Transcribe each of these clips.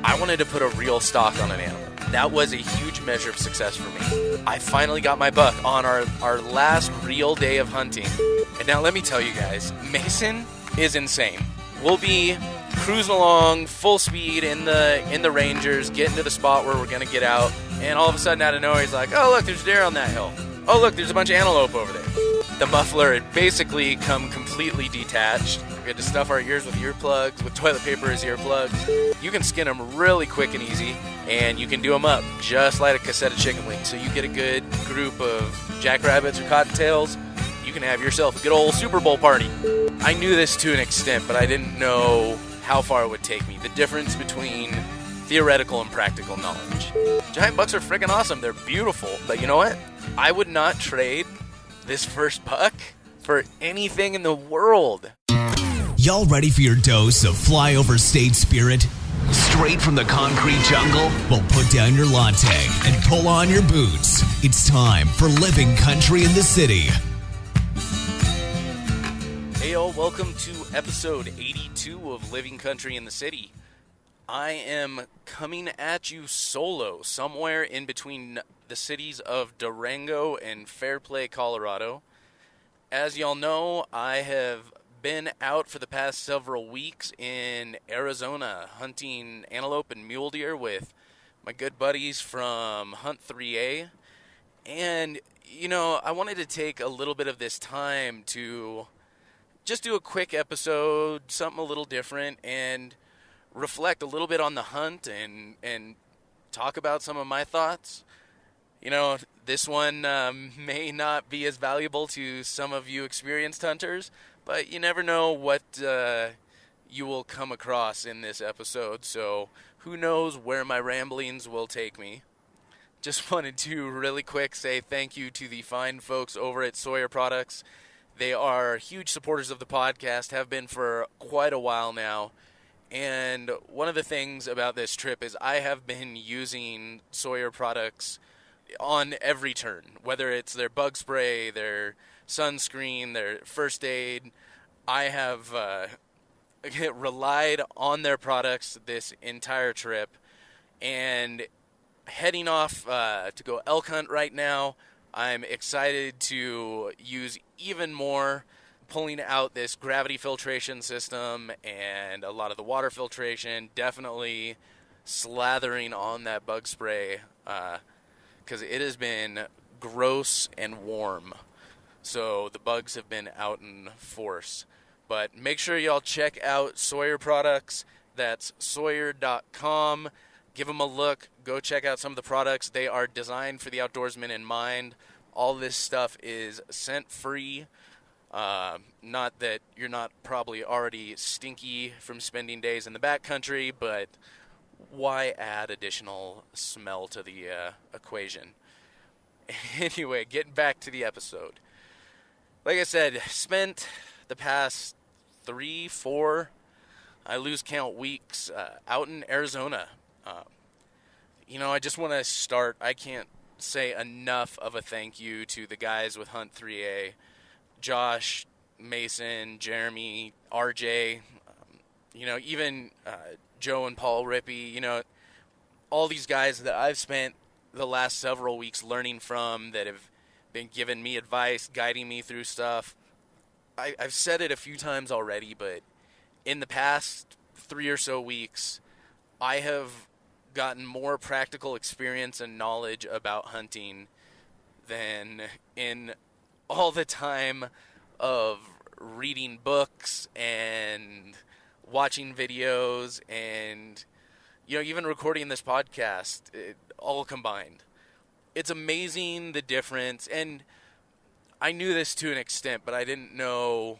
I wanted to put a real stock on an animal. That was a huge measure of success for me. I finally got my buck on our last real day of hunting. And now let me tell you guys, Mason is insane. We'll be cruising along full speed in the Rangers, getting to the spot where we're going to get out. And all of a sudden out of nowhere, he's like, oh, look, there's deer on that hill. Oh, look, there's a bunch of antelope over there. The muffler had basically come completely detached. We had to stuff our ears with earplugs, with toilet paper as earplugs. You can skin them really quick and easy, and you can do them up just like a cassette of chicken wings. So you get a good group of jackrabbits or cottontails, you can have yourself a good old Super Bowl party. I knew this to an extent, but I didn't know how far it would take me. The difference between theoretical and practical knowledge. Giant bucks are freaking awesome. They're beautiful. But you know what? I would not trade this first buck for anything in the world. Y'all ready for your dose of flyover state spirit? Straight from the concrete jungle? Well, put down your latte and pull on your boots. It's time for Living Country in the City. Hey, y'all. Welcome to episode 82 of Living Country in the City. I am coming at you solo, somewhere in between the cities of Durango and Fairplay, Colorado. As y'all know, I have been out for the past several weeks in Arizona hunting antelope and mule deer with my good buddies from Hunt 3A. And, you know, I wanted to take a little bit of this time to just do a quick episode, something a little different, and reflect a little bit on the hunt and talk about some of my thoughts. You know, this one may not be as valuable to some of you experienced hunters, but you never know what you will come across in this episode, so who knows where my ramblings will take me. Just wanted to really quick say thank you to the fine folks over at Sawyer Products. They are huge supporters of the podcast, have been for quite a while now. And one of the things about this trip is I have been using Sawyer products on every turn, whether it's their bug spray, their sunscreen, their first aid. I have relied on their products this entire trip, and heading off to go elk hunt right now. I'm excited to use even more, pulling out this gravity filtration system and a lot of the water filtration, definitely slathering on that bug spray because it has been gross and warm. So the bugs have been out in force. But make sure y'all check out Sawyer Products. That's Sawyer.com. Give them a look. Go check out some of the products. They are designed for the outdoorsman in mind. All this stuff is scent-free. Not that you're not probably already stinky from spending days in the backcountry, but why add additional smell to the equation? Anyway, getting back to the episode. Like I said, spent the past 3-4, I lose count weeks, out in Arizona. You know, I just want to start, I can't say enough of a thank you to the guys with Hunt 3A. Josh, Mason, Jeremy, RJ, you know, even Joe and Paul Rippey, you know, all these guys that I've spent the last several weeks learning from, that have been giving me advice, guiding me through stuff. I've said it a few times already, but in the past 3 or so weeks, I have gotten more practical experience and knowledge about hunting than in all the time of reading books and watching videos and, you know, even recording this podcast, all combined. It's amazing the difference, and I knew this to an extent, but I didn't know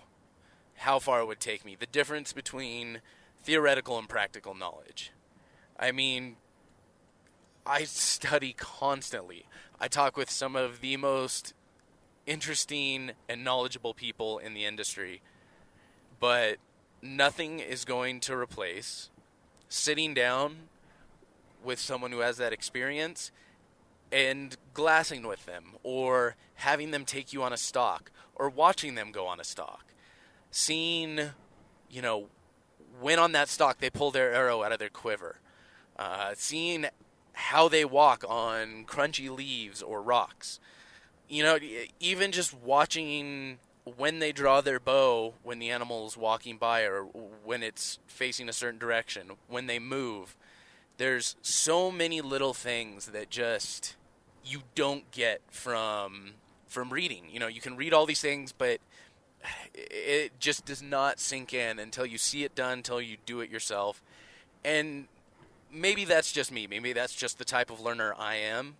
how far it would take me. The difference between theoretical and practical knowledge. I mean, I study constantly. I talk with some of the most interesting and knowledgeable people in the industry, but nothing is going to replace sitting down with someone who has that experience and glassing with them, or having them take you on a stalk, or watching them go on a stalk. Seeing, you know, when on that stalk they pull their arrow out of their quiver. seeing how they walk on crunchy leaves or rocks. Even just watching when they draw their bow when the animal's walking by or when it's facing a certain direction, when they move. There's so many little things that just you don't get from reading. You can read all these things, but it just does not sink in until you see it done, until you do it yourself. And maybe that's just me. Maybe that's just the type of learner I am.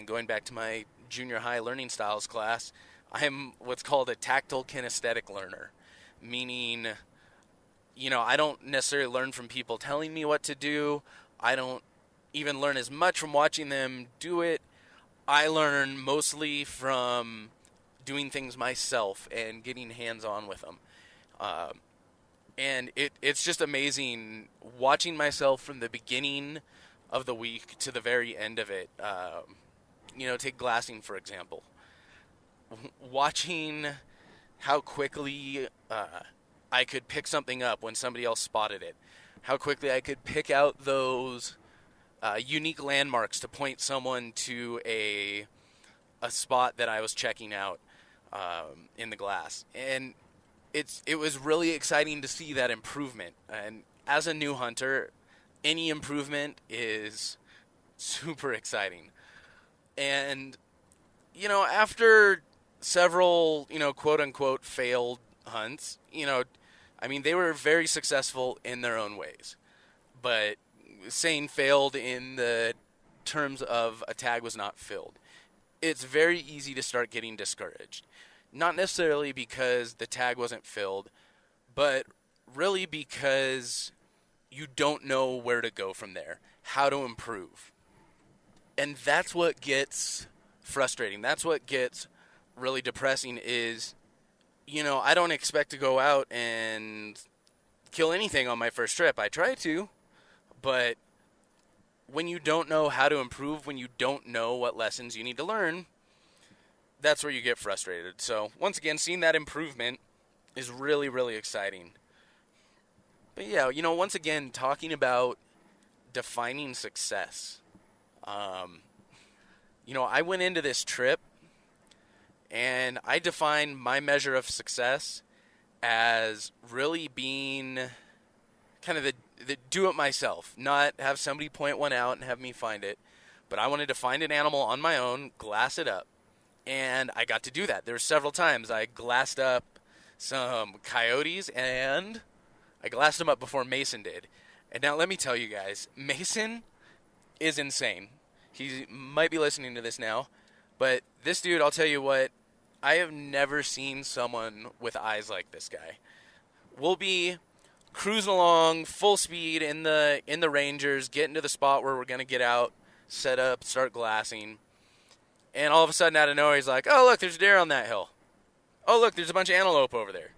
Going back to my junior high learning styles class, I am what's called a tactile kinesthetic learner, meaning, I don't necessarily learn from people telling me what to do. I don't even learn as much from watching them do it. I learn mostly from doing things myself and getting hands-on with them. And it's just amazing watching myself from the beginning of the week to the very end of it. Take glassing, for example. Watching how quickly I could pick something up when somebody else spotted it. How quickly I could pick out those unique landmarks to point someone to a spot that I was checking out in the glass. And it was really exciting to see that improvement. And as a new hunter, any improvement is super exciting. And, after several, quote-unquote failed hunts, they were very successful in their own ways. But saying failed in the terms of a tag was not filled, it's very easy to start getting discouraged. Not necessarily because the tag wasn't filled, but really because you don't know where to go from there, how to improve. And that's what gets frustrating. That's what gets really depressing is, I don't expect to go out and kill anything on my first trip. I try to, but when you don't know how to improve, when you don't know what lessons you need to learn, that's where you get frustrated. So, once again, seeing that improvement is really, really exciting. But yeah, once again, talking about defining success. I went into this trip and I defined my measure of success as really being kind of the do it myself, not have somebody point one out and have me find it. But I wanted to find an animal on my own, glass it up. And I got to do that. There were several times I glassed up some coyotes, and I glassed them up before Mason did. And now let me tell you guys, Mason is insane. He might be listening to this now, but this dude, I'll tell you what, I have never seen someone with eyes like this guy. We'll be cruising along full speed in the Rangers, getting to the spot where we're going to get out, set up, start glassing. And all of a sudden, out of nowhere, he's like, oh, look, there's a deer on that hill. Oh, look, there's a bunch of antelope over there.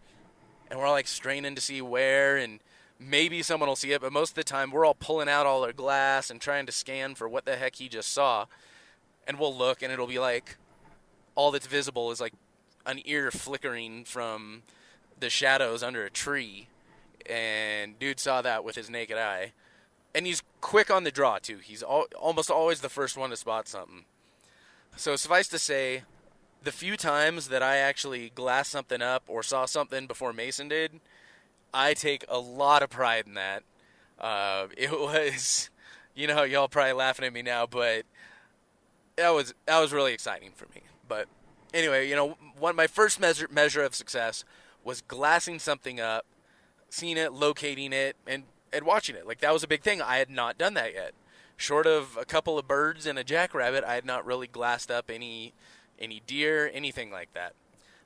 And we're all, straining to see where, and maybe someone will see it, but most of the time, we're all pulling out all our glass and trying to scan for what the heck he just saw. And we'll look, and it'll be all that's visible is, an ear flickering from the shadows under a tree. And dude saw that with his naked eye. And he's quick on the draw, too. He's almost always the first one to spot something. So suffice to say, the few times that I actually glassed something up or saw something before Mason did, I take a lot of pride in that. It was, y'all probably laughing at me now, but that was really exciting for me. But anyway, my first measure of success was glassing something up, seeing it, locating it, and watching it. That was a big thing. I had not done that yet. Short of a couple of birds and a jackrabbit, I had not really glassed up any deer, anything like that.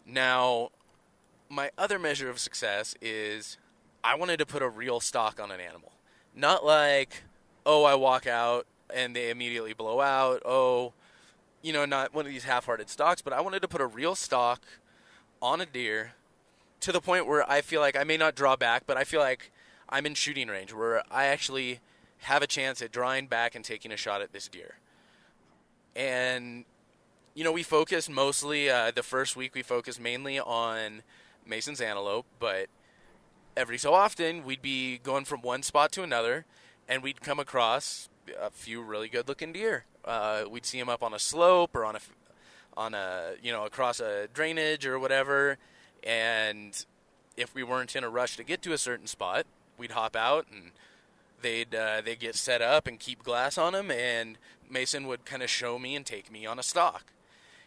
Now, my other measure of success is I wanted to put a real stock on an animal. Not I walk out and they immediately blow out. Not one of these half-hearted stalks, but I wanted to put a real stock on a deer to the point where I feel like I may not draw back, but I feel like I'm in shooting range where I actually have a chance at drawing back and taking a shot at this deer. And, we focused mostly, the first week we focused mainly on Mason's antelope, but every so often, we'd be going from one spot to another, and we'd come across a few really good-looking deer. We'd see them up on a slope or across a drainage or whatever, and if we weren't in a rush to get to a certain spot, we'd hop out and they'd get set up and keep glass on them, and Mason would kind of show me and take me on a stalk.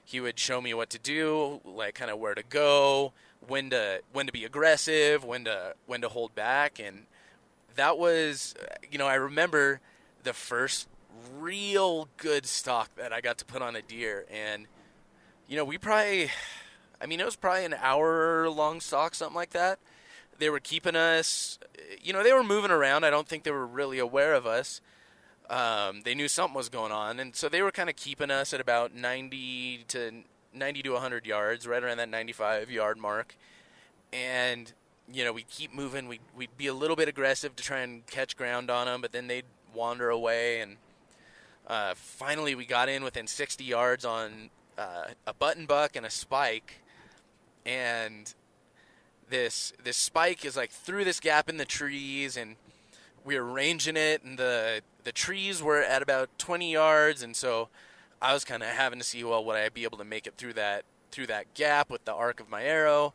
He would show me what to do, like kind of where to go, when to be aggressive, when to hold back, and that was, I remember the first real good stalk that I got to put on a deer, and it was probably an hour-long stalk, something like that. They were keeping us, they were moving around. I don't think they were really aware of us. They knew something was going on, and so they were kind of keeping us at about 90 to 100 yards, right around that 95-yard mark. And, we'd keep moving. We'd be a little bit aggressive to try and catch ground on them, but then they'd wander away. And finally we got in within 60 yards on a button buck and a spike, and this spike is like through this gap in the trees, and we were ranging it, and the trees were at about 20 yards, and so I was kind of having to see, well, would I be able to make it through that gap with the arc of my arrow,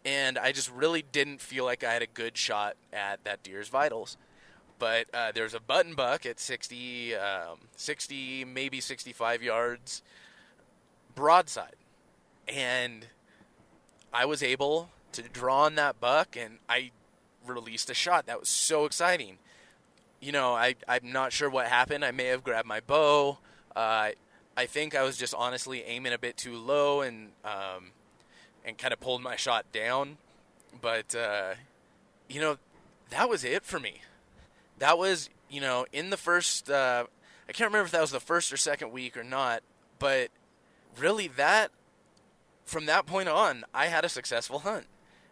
and I just really didn't feel like I had a good shot at that deer's vitals. But there's a button buck at 60, maybe 65 yards broadside. And I was able to draw on that buck, and I released a shot. That was so exciting. I'm not sure what happened. I may have grabbed my bow. I think I was just honestly aiming a bit too low and kind of pulled my shot down. But, that was it for me. That was, in the first, I can't remember if that was the first or second week or not, but really from that point on, I had a successful hunt.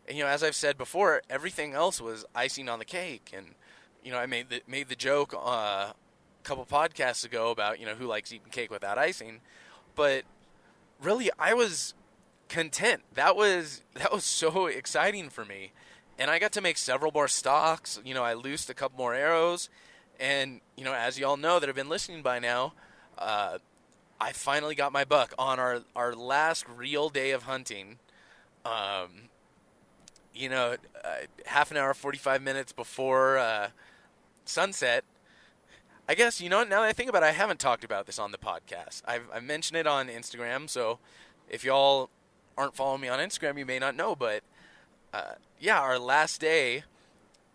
And, as I've said before, everything else was icing on the cake. And, I made the joke a couple podcasts ago about, who likes eating cake without icing. But really, I was content. That was so exciting for me. And I got to make several more stalks. I loosed a couple more arrows. And, as you all know that have been listening by now, I finally got my buck on our last real day of hunting. Half an hour, 45 minutes before sunset. I guess, now that I think about it, I haven't talked about this on the podcast. I've mentioned it on Instagram, so if y'all aren't following me on Instagram, you may not know, but our last day,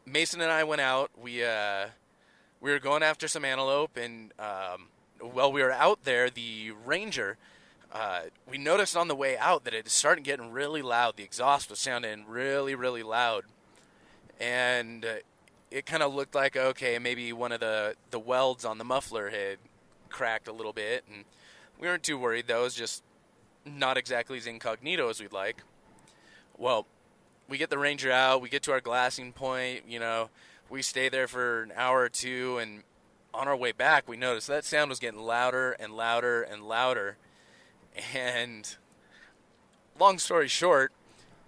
Mason and I went out. We were going after some antelope, and while we were out there, the ranger, we noticed on the way out that it started getting really loud. The exhaust was sounding really, really loud, and it kind of looked like, okay, maybe one of the welds on the muffler had cracked a little bit, and we weren't too worried, though. It was just not exactly as incognito as we'd like. Well, we get the ranger out, we get to our glassing point, we stay there for an hour or two, and on our way back, we noticed that sound was getting louder and louder and louder. And long story short,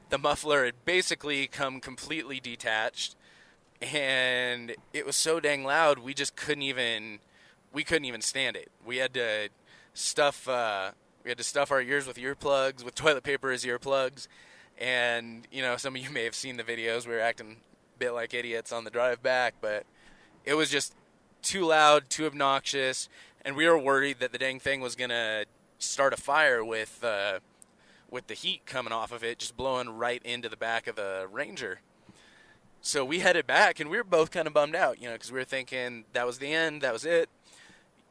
the muffler had basically come completely detached, and it was so dang loud, we couldn't even stand it. We had to stuff our ears with earplugs, with toilet paper as earplugs. And, some of you may have seen the videos. We were acting a bit like idiots on the drive back, but it was just too loud, too obnoxious, and we were worried that the dang thing was going to start a fire with the heat coming off of it, just blowing right into the back of the Ranger. So we headed back, and we were both kind of bummed out, because we were thinking that was the end, that was it.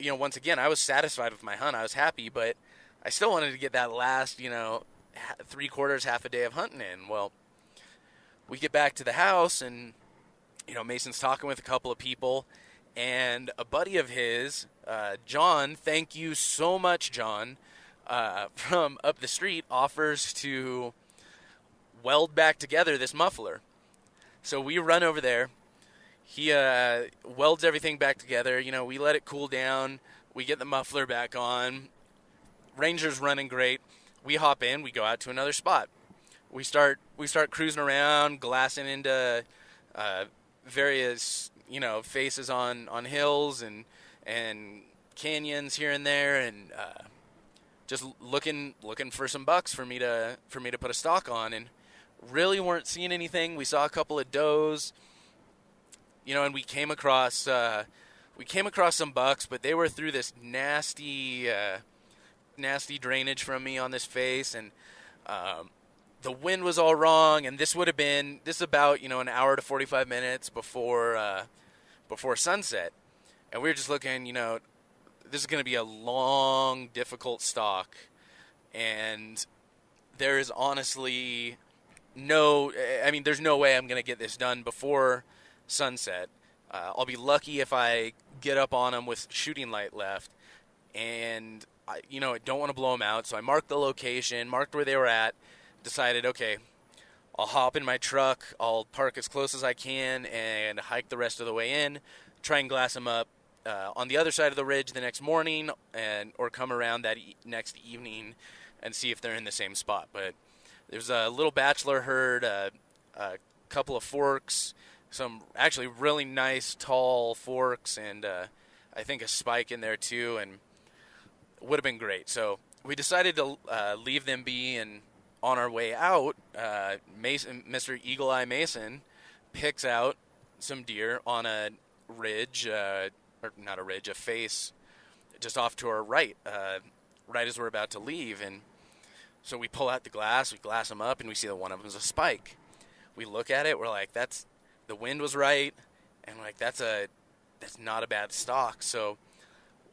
Once again, I was satisfied with my hunt. I was happy, but I still wanted to get that last, 3/4, half a day of hunting in. Well, we get back to the house, and Mason's talking with a couple of people, and a buddy of his, John, thank you so much, John, from up the street, offers to weld back together this muffler. So we run over there. He welds everything back together. We let it cool down. We get the muffler back on. Ranger's running great. We hop in. We go out to another spot. we start cruising around, glassing into various faces on hills and canyons here and there, and just looking for some bucks for me to put a stalk on, and really weren't seeing anything. We saw a couple of does, and we came across some bucks, but they were through this nasty drainage from me on this face, and the wind was all wrong, and this is about an hour to 45 minutes before sunset, and we were just looking, this is going to be a long, difficult stalk, and there is honestly there's no way I'm going to get this done before sunset. I'll be lucky if I get up on them with shooting light left, and I don't want to blow them out, so I marked the location, marked where they were at, decided, okay, I'll hop in my truck, I'll park as close as I can, and hike the rest of the way in, try and glass them up on the other side of the ridge the next morning, or come around that next evening and see if they're in the same spot. But there's a little bachelor herd, a couple of forks, some actually really nice tall forks, and I think a spike in there too, and it would have been great. So we decided to leave them be, and on our way out, Mr. Eagle Eye Mason picks out some deer on a ridge, or not a ridge, a face just off to our right, right as we're about to leave. And so we pull out the glass, we glass them up, and we see that one of them is a spike. We look at it, we're like, the wind was right, and we're like, that's not a bad stalk. So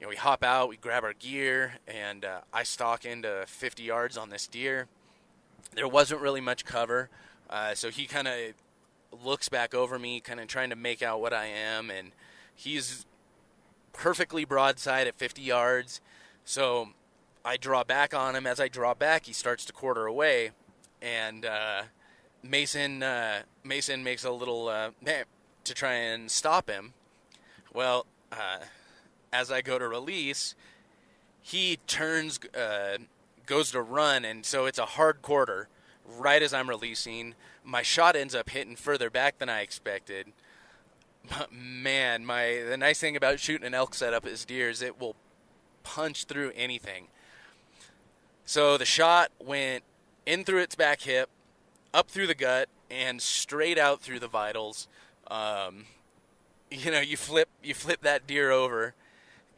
we hop out, we grab our gear, and I stalk into 50 yards on this deer. There wasn't really much cover, so he kind of looks back over me, kind of trying to make out what I am, and he's perfectly broadside at 50 yards. So I draw back on him. As I draw back, he starts to quarter away, and Mason makes a little to try and stop him. Well, as I go to release, he turns, goes to run, and so it's a hard quarter. Right as I'm releasing, my shot ends up hitting further back than I expected. But man, the nice thing about shooting an elk setup is deer is it will punch through anything. So the shot went in through its back hip, up through the gut, and straight out through the vitals. You flip that deer over,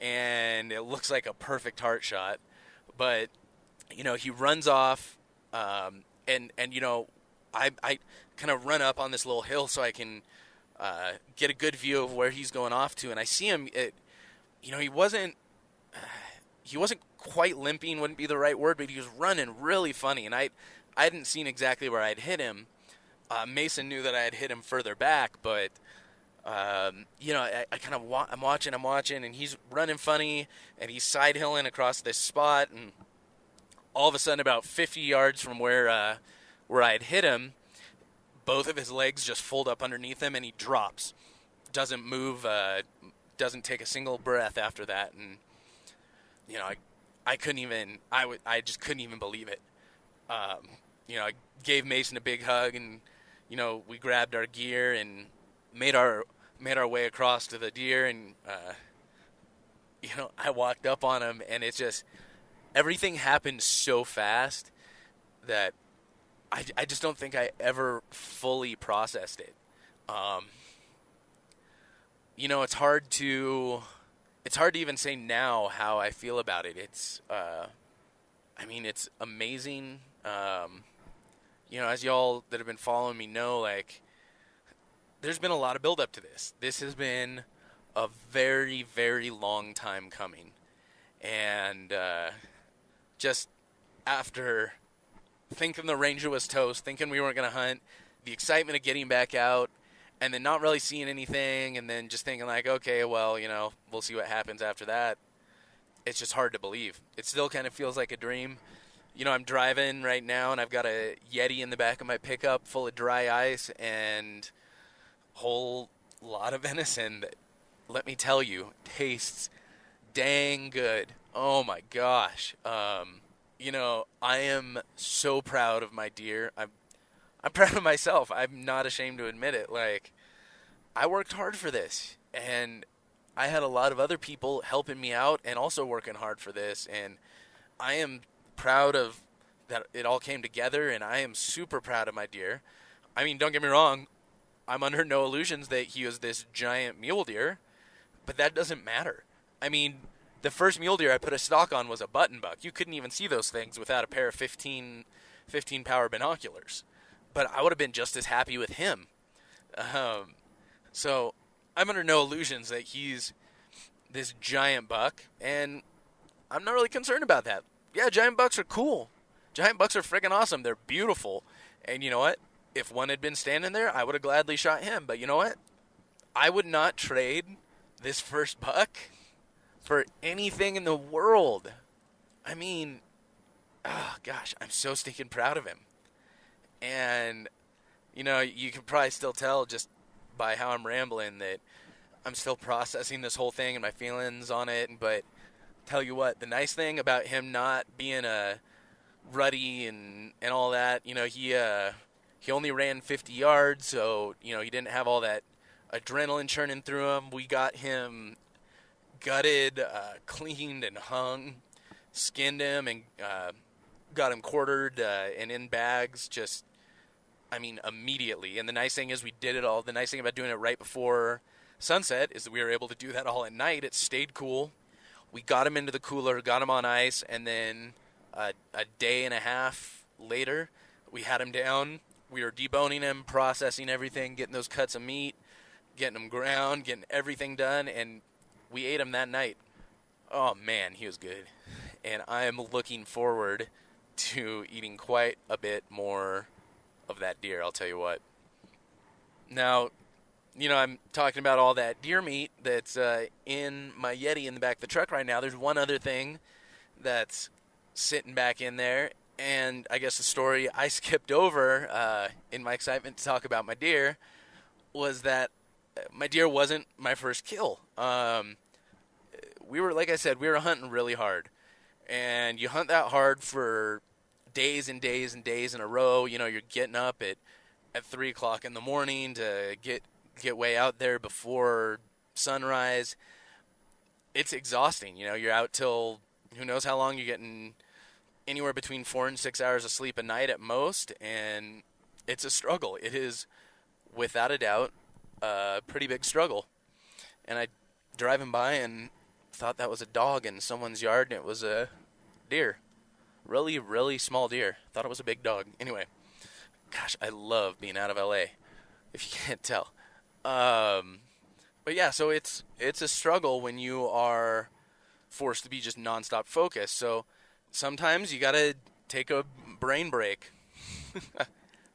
and it looks like a perfect heart shot. But he runs off, and I kind of run up on this little hill so I can get a good view of where he's going off to, and I see him. He wasn't quite limping, wouldn't be the right word, but he was running really funny, and I hadn't seen exactly where I'd hit him. Mason knew that I had hit him further back, but I'm watching, and he's running funny, and he's side hilling across this spot, and all of a sudden, about 50 yards from where I had hit him, both of his legs just fold up underneath him, and he drops. Doesn't move, doesn't take a single breath after that, and I just couldn't even believe it. I gave Mason a big hug, and we grabbed our gear and made our way across to the deer, and I walked up on him, and it's just everything happened so fast that I just don't think I ever fully processed it. It's hard to even say now how I feel about it. It's amazing. As y'all that have been following me know, like, there's been a lot of build up to this. This has been a very, very long time coming. And just after thinking the Ranger was toast, thinking we weren't going to hunt, the excitement of getting back out, and then not really seeing anything, and then just thinking like, okay, well, we'll see what happens after that. It's just hard to believe. It still kind of feels like a dream. I'm driving right now, and I've got a Yeti in the back of my pickup full of dry ice and a whole lot of venison that, let me tell you, tastes dang good. Oh my gosh. I am so proud of my deer. I'm proud of myself. I'm not ashamed to admit it. Like, I worked hard for this, and I had a lot of other people helping me out and also working hard for this, and I am proud of that it all came together, and I am super proud of my deer. I mean, don't get me wrong, I'm under no illusions that he was this giant mule deer, but that doesn't matter. I mean, the first mule deer I put a stock on was a button buck. You couldn't even see those things without a pair of 15 power binoculars. But I would have been just as happy with him. So I'm under no illusions that he's this giant buck, and I'm not really concerned about that. Yeah, giant bucks are cool. Giant bucks are freaking awesome. They're beautiful. And you know what? If one had been standing there, I would have gladly shot him. But you know what? I would not trade this first buck for anything in the world. I mean, oh gosh, I'm so stinking proud of him. And, you know, you can probably still tell just by how I'm rambling that I'm still processing this whole thing and my feelings on it. But tell you what, the nice thing about him not being a ruddy and all that, you know, he only ran 50 yards, so, you know, he didn't have all that adrenaline churning through him. We got him gutted, cleaned, and hung, skinned him, and got him quartered and in bags, just, I mean, immediately. And the nice thing is we did it all. The nice thing about doing it right before sunset is that we were able to do that all at night. It stayed cool. We got him into the cooler, got him on ice, and then a day and a half later, we had him down. We were deboning him, processing everything, getting those cuts of meat, getting him ground, getting everything done, and we ate him that night. Oh, man, he was good. And I am looking forward to eating quite a bit more of that deer, I'll tell you what. Now, you know, I'm talking about all that deer meat that's in my Yeti in the back of the truck right now. There's one other thing that's sitting back in there, and I guess the story I skipped over in my excitement to talk about my deer was that my deer wasn't my first kill. We were, like I said, we were hunting really hard, and you hunt that hard for days and days and days in a row. You know, you're getting up at 3 o'clock in the morning to get way out there before sunrise. It's exhausting. You know, you're out till who knows how long. You're getting anywhere between 4 and 6 hours of sleep a night at most, and it's a struggle. It is, without a doubt, a pretty big struggle. And I driving by and thought that was a dog in someone's yard, and it was a deer. Really, really small deer. Thought it was a big dog. Anyway, gosh, I love being out of LA, if you can't tell. But yeah, so it's a struggle when you are forced to be just nonstop focused. So sometimes you gotta take a brain break.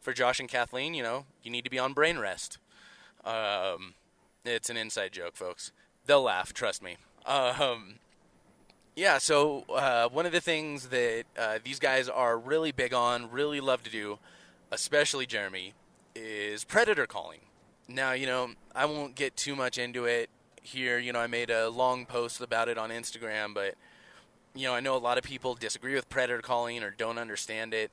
For Josh and Kathleen, you know, you need to be on brain rest. It's an inside joke, folks. They'll laugh, trust me. Yeah, so one of the things that these guys are really big on, really love to do, especially Jeremy, is predator calling. Now, you know, I won't get too much into it here. You know, I made a long post about it on Instagram, but, you know, I know a lot of people disagree with predator calling or don't understand it.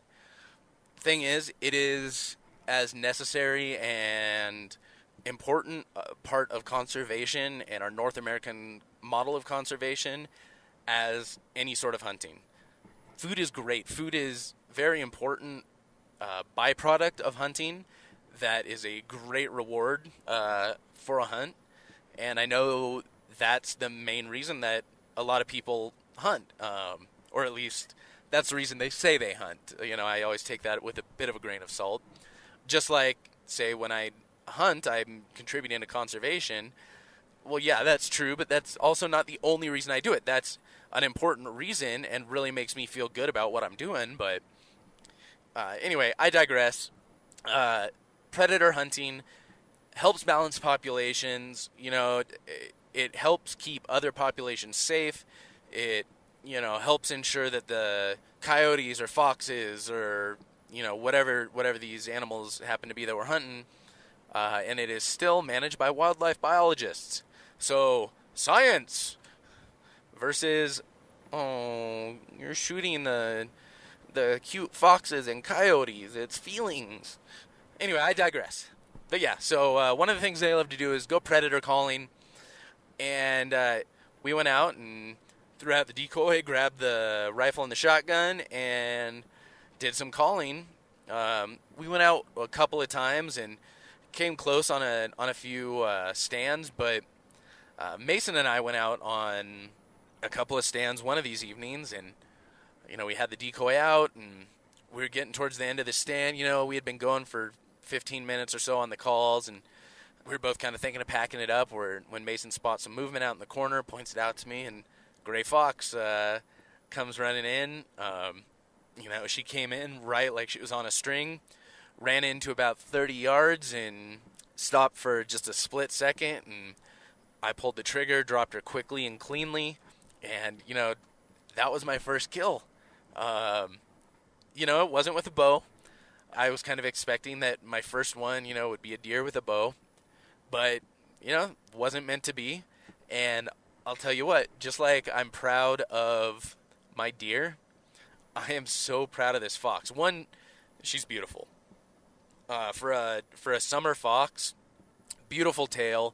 Thing is, it is as necessary and important part of conservation and our North American model of conservation as any sort of hunting. Food is great. Food is very important byproduct of hunting that is a great reward for a hunt. And I know that's the main reason that a lot of people hunt, or at least that's the reason they say they hunt. You know, I always take that with a bit of a grain of salt. Just like, say, when I hunt, I'm contributing to conservation. Well, yeah, that's true, but that's also not the only reason I do it. That's an important reason and really makes me feel good about what I'm doing. But anyway, I digress. Predator hunting helps balance populations. You know, it helps keep other populations safe. It, you know, helps ensure that the coyotes or foxes or, you know, whatever these animals happen to be that we're hunting, and it is still managed by wildlife biologists. So, science versus, oh, you're shooting the cute foxes and coyotes. It's feelings. Anyway, I digress. But yeah, so one of the things they love to do is go predator calling. And we went out and threw out the decoy, grabbed the rifle and the shotgun, and did some calling. We went out a couple of times and came close on a few stands, but Mason and I went out on a couple of stands one of these evenings, and we had the decoy out, and we were getting towards the end of the stand. We had been going for 15 minutes or so on the calls, and we were both kind of thinking of packing it up. When Mason spots some movement out in the corner, points it out to me, and Gray Fox comes running in. She came in right like she was on a string, ran into about 30 yards, and stopped for just a split second. And I pulled the trigger, dropped her quickly and cleanly, and that was my first kill. It wasn't with a bow. I was kind of expecting that my first one, would be a deer with a bow. But, wasn't meant to be. And I'll tell you what, just like I'm proud of my deer, I am so proud of this fox. One, she's beautiful. For a summer fox, beautiful tail,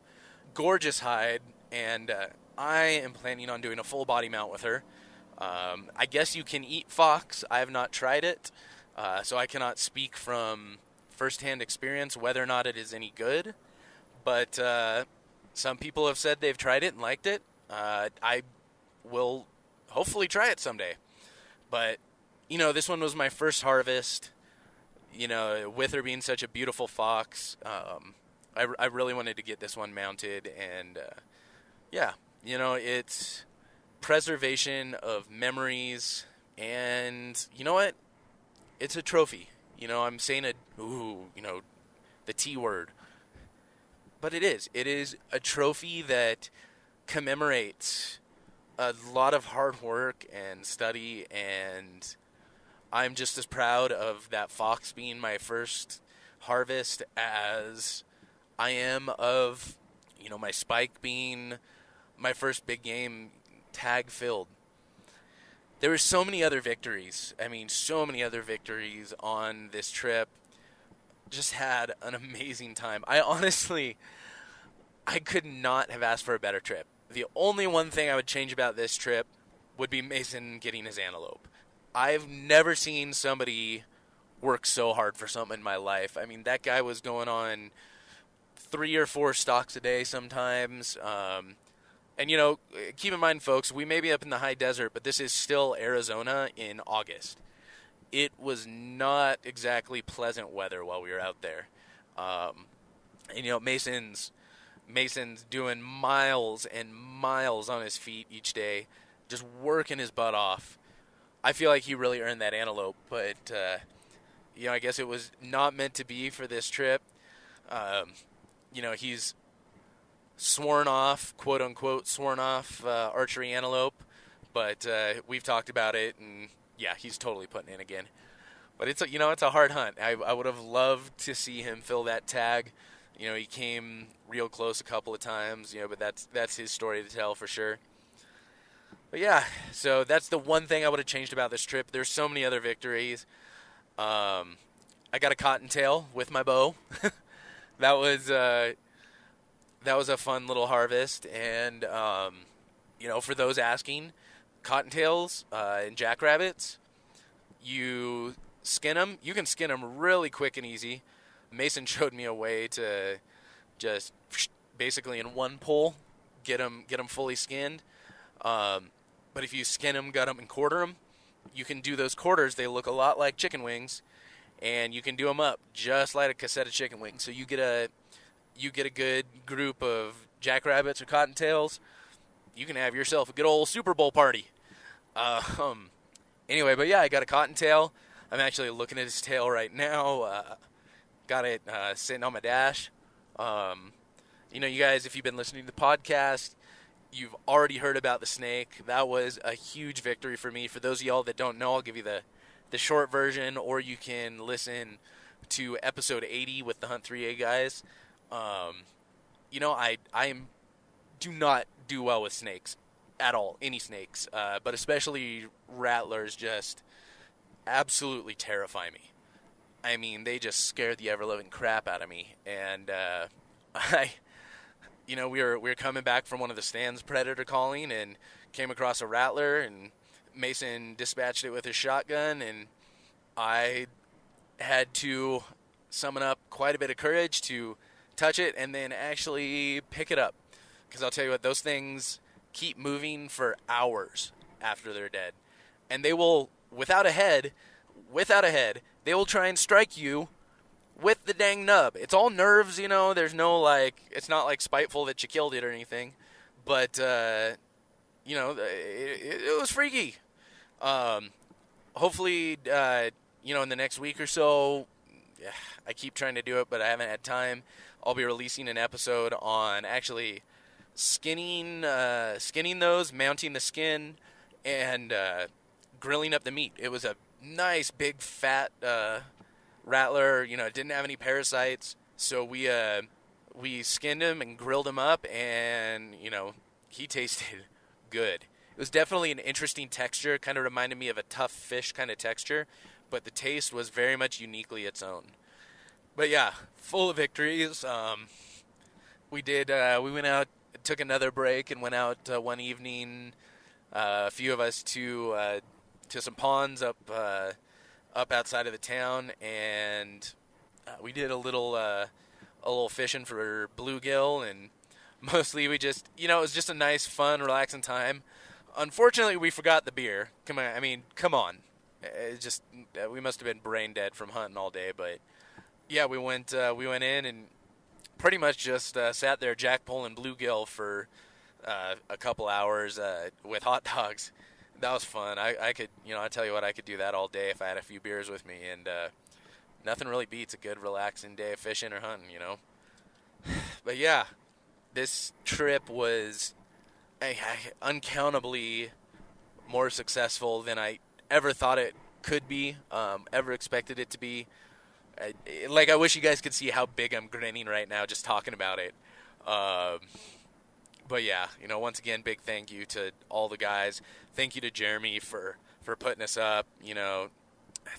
gorgeous hide, and I am planning on doing a full body mount with her. I guess you can eat fox. I have not tried it, so I cannot speak from firsthand experience whether or not it is any good. But some people have said they've tried it and liked it. I will hopefully try it someday. But, this one was my first harvest. With her being such a beautiful fox, I really wanted to get this one mounted. And, it's preservation of memories. And, you know what? It's a trophy. I'm saying the T word. But it is. It is a trophy that commemorates a lot of hard work and study, and I'm just as proud of that fox being my first harvest as I am of, my spike being my first big game tag filled. There were so many other victories. So many other victories on this trip. Just had an amazing time. I could not have asked for a better trip. The only one thing I would change about this trip would be Mason getting his antelope. I've never seen somebody work so hard for something in my life. That guy was going on 3 or 4 stalks a day sometimes. And keep in mind, folks, we may be up in the high desert, but this is still Arizona in August. It was not exactly pleasant weather while we were out there. And, Mason's doing miles and miles on his feet each day, just working his butt off. I feel like he really earned that antelope, but, I guess it was not meant to be for this trip. He's sworn off, quote-unquote, archery antelope, but we've talked about it, and yeah, he's totally putting in again. But it's a hard hunt. I would have loved to see him fill that tag. He came real close a couple of times, but that's his story to tell for sure. But yeah, so that's the one thing I would have changed about this trip. There's so many other victories. I got a cottontail with my bow. That was a fun little harvest, and for those asking, cottontails and jackrabbits, you skin them. You can skin them really quick and easy. Mason showed me a way to just basically in one pull get them fully skinned. But if you skin them, gut them, and quarter them, you can do those quarters. They look a lot like chicken wings, and you can do them up just like a cassette of chicken wings. So you get a good group of jackrabbits or cottontails. You can have yourself a good old Super Bowl party. Anyway, but yeah, I got a cottontail. I'm actually looking at his tail right now. Got it sitting on my dash. You guys, if you've been listening to the podcast, you've already heard about the snake. That was a huge victory for me. For those of y'all that don't know, I'll give you the short version, or you can listen to episode 80 with the Hunt 3A guys. I do not do well with snakes at all, any snakes, but especially rattlers just absolutely terrify me. I mean, they just scared the ever-living crap out of me. And we were coming back from one of the stands predator calling and came across a rattler, and Mason dispatched it with his shotgun, and I had to summon up quite a bit of courage to touch it and then actually pick it up. Because I'll tell you what, those things keep moving for hours after they're dead. And they will, without a head, they will try and strike you with the dang nub. It's all nerves, there's no, it's not like spiteful that you killed it or anything. But, it was freaky. Hopefully, in the next week or so, I keep trying to do it, but I haven't had time. I'll be releasing an episode on actually skinning those, mounting the skin, and grilling up the meat. It was a nice, big, fat rattler. It didn't have any parasites, so we skinned him and grilled him up, and he tasted good. It was definitely an interesting texture. Kind of reminded me of a tough fish kind of texture, but the taste was very much uniquely its own. But yeah, full of victories. We went out, took another break, and went out one evening. A few of us to some ponds up outside of the town, and we did a little fishing for bluegill, and mostly we just, it was just a nice, fun, relaxing time. Unfortunately, we forgot the beer. Come on. It's just, we must have been brain dead from hunting all day, but yeah, we went in and pretty much just sat there jack-pulling bluegill for a couple hours with hot dogs. That was fun. I could, I tell you what, I could do that all day if I had a few beers with me, and nothing really beats a good, relaxing day of fishing or hunting, But yeah, this trip was uncountably more successful than I ever thought it could be, ever expected it to be. I wish you guys could see how big I'm grinning right now just talking about it. But yeah, once again, big thank you to all the guys. Thank you to Jeremy for putting us up.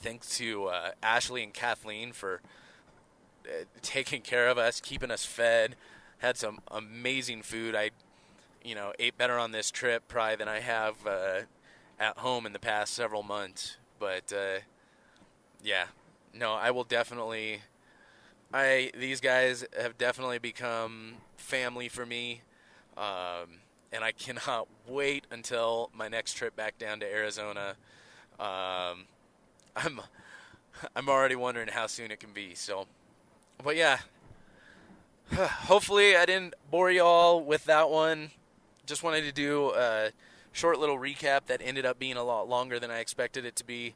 Thanks to Ashley and Kathleen for taking care of us, keeping us fed. Had some amazing food. I ate better on this trip probably than I have at home in the past several months. But yeah, no, I will definitely. These guys have definitely become family for me. And I cannot wait until my next trip back down to Arizona. I'm already wondering how soon it can be. So, but yeah, hopefully I didn't bore you all with that one. Just wanted to do a short little recap that ended up being a lot longer than I expected it to be.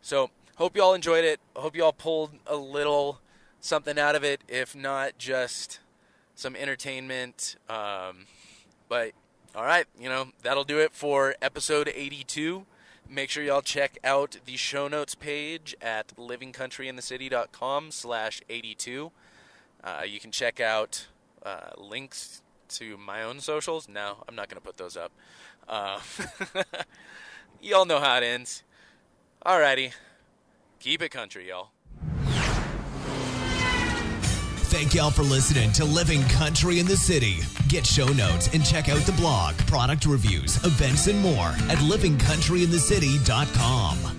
So, hope you all enjoyed it. Hope you all pulled a little something out of it, if not just some entertainment. But, all right, that'll do it for episode 82. Make sure y'all check out the show notes page at livingcountryinthecity.com/82. You can check out links to my own socials. No, I'm not going to put those up. Y'all know how it ends. Alrighty. Keep it country, y'all. Thank y'all for listening to Living Country in the City. Get show notes and check out the blog, product reviews, events, and more at livingcountryinthecity.com.